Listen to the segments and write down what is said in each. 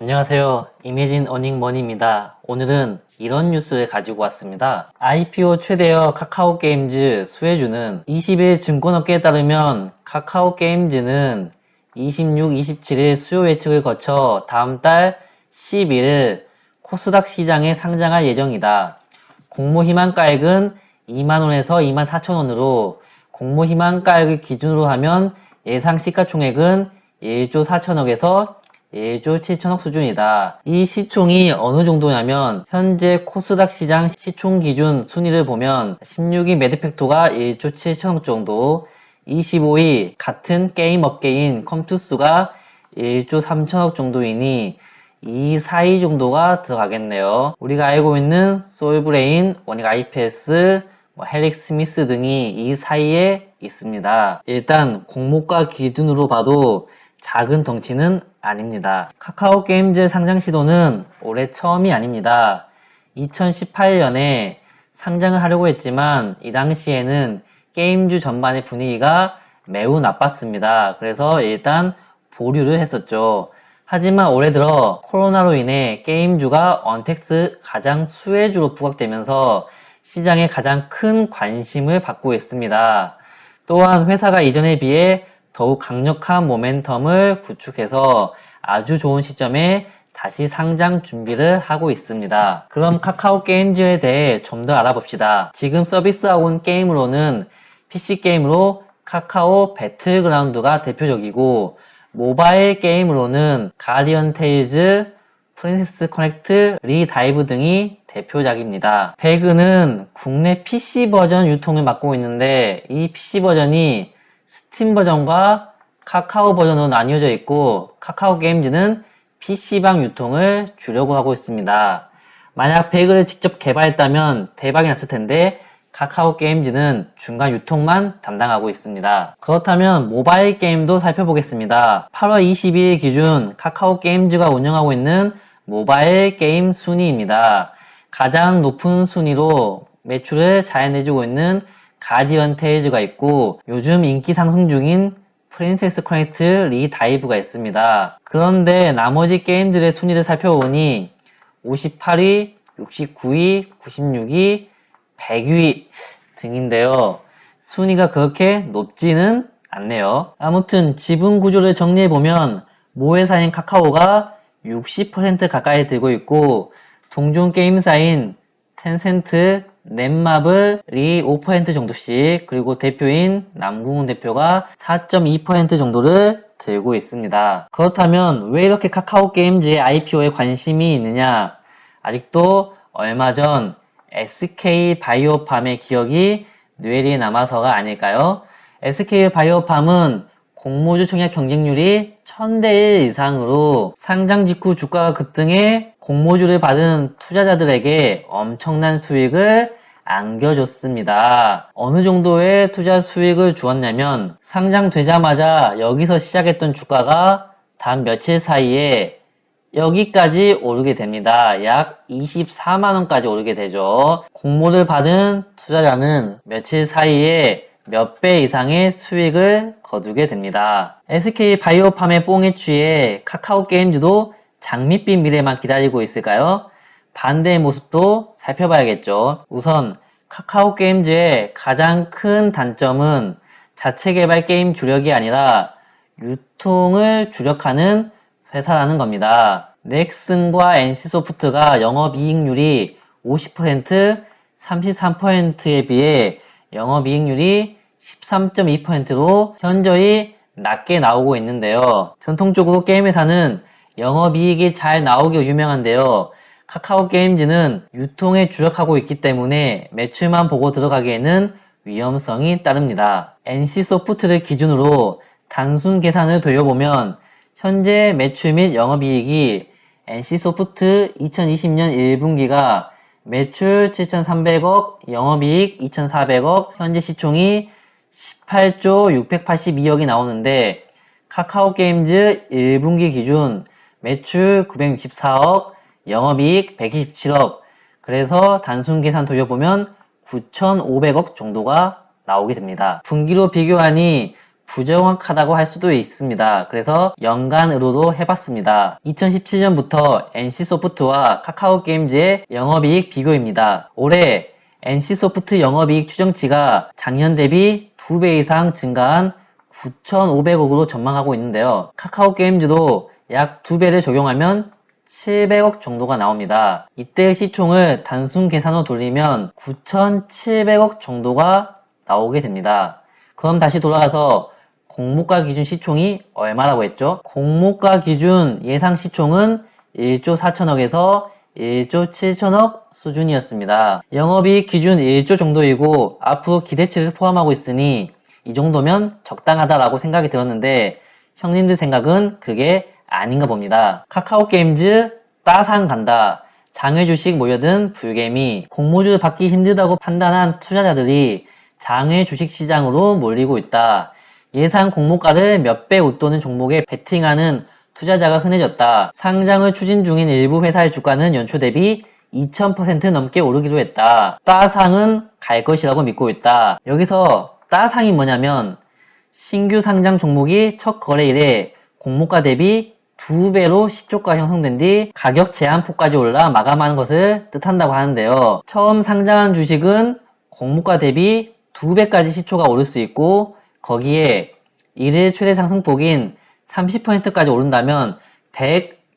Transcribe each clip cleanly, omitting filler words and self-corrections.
안녕하세요. 이미진 어닝머니입니다. 오늘은 이런 뉴스를 가지고 왔습니다. IPO 최대여 카카오게임즈 수혜주는 20일 증권업계에 따르면 카카오게임즈는 26, 27일 수요 예측을 거쳐 다음 달 11일 코스닥 시장에 상장할 예정이다. 공모 희망가액은 2만원에서 24,000원으로 공모 희망가액을 기준으로 하면 예상 시가총액은 1조 4천억에서 1조 7천억 수준이다. 이 시총이 어느 정도냐면 현재 코스닥 시장 시총 기준 순위를 보면 16위 매드팩토가 1조 7천억 정도, 25위 같은 게임 업계인 컴투스가 1조 3천억 정도이니 이 사이 정도가 들어가겠네요. 우리가 알고 있는 솔브레인, 원익 IPS, 헬릭 스미스 등이 이 사이에 있습니다. 일단 공모가 기준으로 봐도 작은 덩치는 아닙니다. 카카오게임즈 상장 시도는 올해 처음이 아닙니다. 2018년에 상장을 하려고 했지만 이 당시에는 게임주 전반의 분위기가 매우 나빴습니다. 그래서 일단 보류를 했었죠. 하지만 올해 들어 코로나로 인해 게임주가 언택트 가장 수혜주로 부각되면서 시장에 가장 큰 관심을 받고 있습니다. 또한 회사가 이전에 비해 더욱 강력한 모멘텀을 구축해서 아주 좋은 시점에 다시 상장 준비를 하고 있습니다. 그럼 카카오게임즈에 대해 좀 더 알아봅시다. 지금 서비스하고 있는 게임으로는 PC게임으로 카카오 배틀그라운드가 대표적이고 모바일 게임으로는 가디언 테일즈, 프린세스 커넥트, 리다이브 등이 대표작입니다. 배그는 국내 PC 버전 유통을 맡고 있는데 이 PC 버전이 스팀 버전과 카카오 버전으로 나뉘어져 있고 카카오게임즈는 PC방 유통을 주려고 하고 있습니다. 만약 배그를 직접 개발했다면 대박이 났을 텐데 카카오게임즈는 중간 유통만 담당하고 있습니다. 그렇다면 모바일 게임도 살펴보겠습니다. 8월 22일 기준 카카오게임즈가 운영하고 있는 모바일 게임 순위입니다. 가장 높은 순위로 매출을 잘 내주고 있는 가디언 테일즈가 있고 요즘 인기 상승 중인 프린세스 커넥트 리다이브가 있습니다. 그런데 나머지 게임들의 순위를 살펴보니 58위, 69위, 96위, 100위 등인데요. 순위가 그렇게 높지는 않네요. 아무튼 지분 구조를 정리해보면 모회사인 카카오가 60% 가까이 들고 있고 동종 게임사인 텐센트, 넷마블이 5% 정도씩, 그리고 대표인 남궁훈 대표가 4.2% 정도를 들고 있습니다. 그렇다면 왜 이렇게 카카오게임즈의 IPO에 관심이 있느냐? 아직도 얼마 전 SK바이오팜의 기억이 뇌리에 남아서가 아닐까요? SK바이오팜은 공모주 청약 경쟁률이 1000대 1 이상으로 상장 직후 주가가 급등해 공모주를 받은 투자자들에게 엄청난 수익을 안겨줬습니다. 어느 정도의 투자 수익을 주었냐면 상장되자마자 여기서 시작했던 주가가 단 며칠 사이에 여기까지 오르게 됩니다. 약 24만원까지 오르게 되죠. 공모를 받은 투자자는 며칠 사이에 몇 배 이상의 수익을 거두게 됩니다. SK바이오팜의 뽕에 취해 카카오게임즈도 장밋빛 미래만 기다리고 있을까요? 반대의 모습도 살펴봐야겠죠. 우선 카카오게임즈의 가장 큰 단점은 자체 개발 게임 주력이 아니라 유통을 주력하는 회사라는 겁니다. 넥슨과 NC소프트가 영업이익률이 50%, 33%에 비해 영업이익률이 13.2%로 현저히 낮게 나오고 있는데요. 전통적으로 게임 회사는 영업이익이 잘 나오기로 유명한데요. 카카오게임즈는 유통에 주력하고 있기 때문에 매출만 보고 들어가기에는 위험성이 따릅니다. NC소프트를 기준으로 단순 계산을 돌려보면 현재 매출 및 영업이익이 NC소프트 2020년 1분기가 매출 7,300억, 영업이익 2,400억, 현재 시총이 18조 682억이 나오는데 카카오게임즈 1분기 기준 매출 964억, 영업이익 127억, 그래서 단순 계산 돌려보면 9,500억 정도가 나오게 됩니다. 분기로 비교하니 부정확하다고 할 수도 있습니다. 그래서 연간으로도 해봤습니다. 2017년부터 NC소프트와 카카오게임즈의 영업이익 비교입니다. 올해 NC소프트 영업이익 추정치가 작년 대비 2배 이상 증가한 9,500억으로 전망하고 있는데요. 카카오게임즈도 약 2배를 적용하면 700억 정도가 나옵니다. 이때의 시총을 단순 계산으로 돌리면 9,700억 정도가 나오게 됩니다. 그럼 다시 돌아가서 공모가 기준 시총이 얼마라고 했죠? 공모가 기준 예상 시총은 1조 4천억에서 1조 7천억 수준이었습니다. 영업이익 기준 1조 정도이고 앞으로 기대치를 포함하고 있으니 이 정도면 적당하다라고 생각이 들었는데 형님들 생각은 그게 아닌가 봅니다. 카카오게임즈 따상 간다. 장외 주식 모여든 불개미. 공모주 받기 힘들다고 판단한 투자자들이 장외 주식 시장으로 몰리고 있다. 예상 공모가를 몇 배 웃도는 종목에 베팅하는 투자자가 흔해졌다. 상장을 추진 중인 일부 회사의 주가는 연초 대비 2000% 넘게 오르기도 했다. 따상은 갈 것이라고 믿고 있다. 여기서 따상이 뭐냐면 신규 상장 종목이 첫 거래일에 공모가 대비 2배로 시초가 형성된 뒤 가격 제한폭까지 올라 마감하는 것을 뜻한다고 하는데요. 처음 상장한 주식은 공모가 대비 2배까지 시초가 오를 수 있고 거기에 1일 최대 상승폭인 30%까지 오른다면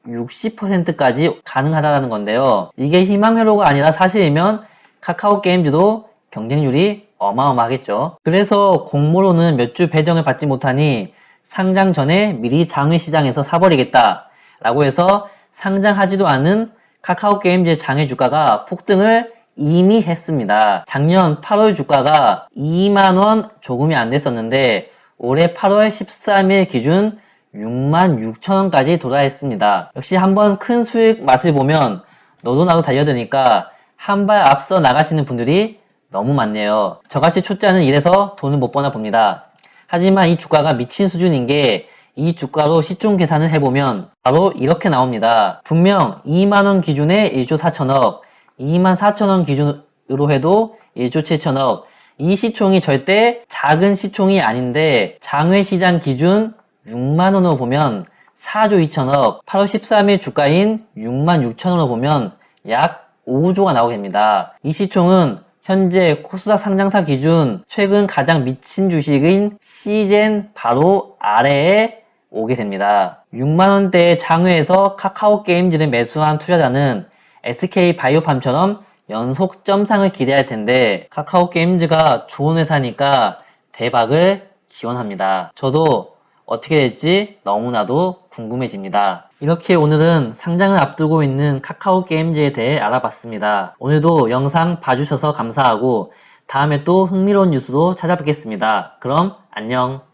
160%까지 가능하다는 건데요. 이게 희망회로가 아니라 사실이면 카카오게임즈도 경쟁률이 어마어마하겠죠. 그래서 공모로는 몇 주 배정을 받지 못하니 상장 전에 미리 장외 시장에서 사버리겠다 라고 해서 상장하지도 않은 카카오게임즈의 장외 주가가 폭등을 이미 했습니다. 작년 8월 주가가 2만원 조금이 안 됐었는데 올해 8월 13일 기준 66,000원까지 도달했습니다. 역시 한번 큰 수익 맛을 보면 너도 나도 달려드니까 한 발 앞서 나가시는 분들이 너무 많네요. 저같이 초짜는 이래서 돈을 못 버나 봅니다. 하지만 이 주가가 미친 수준인 게 이 주가로 시총 계산을 해보면 바로 이렇게 나옵니다. 분명 2만원 기준에 1조 4천억, 2만 4천원 기준으로 해도 1조 7천억. 이 시총이 절대 작은 시총이 아닌데 장외 시장 기준 6만원으로 보면 4조 2천억, 8월 13일 주가인 6만 6천원으로 보면 약 5조가 나오게 됩니다. 이 시총은 현재 코스닥 상장사 기준 최근 가장 미친 주식인 시젠 바로 아래에 오게 됩니다. 6만원대의 장외에서 카카오게임즈를 매수한 투자자는 SK바이오팜처럼 연속 점상을 기대할 텐데 카카오게임즈가 좋은 회사니까 대박을 기원합니다. 저도 어떻게 될지 너무나도 궁금해집니다. 이렇게 오늘은 상장을 앞두고 있는 카카오게임즈에 대해 알아봤습니다. 오늘도 영상 봐주셔서 감사하고 다음에 또 흥미로운 뉴스로 찾아뵙겠습니다. 그럼 안녕.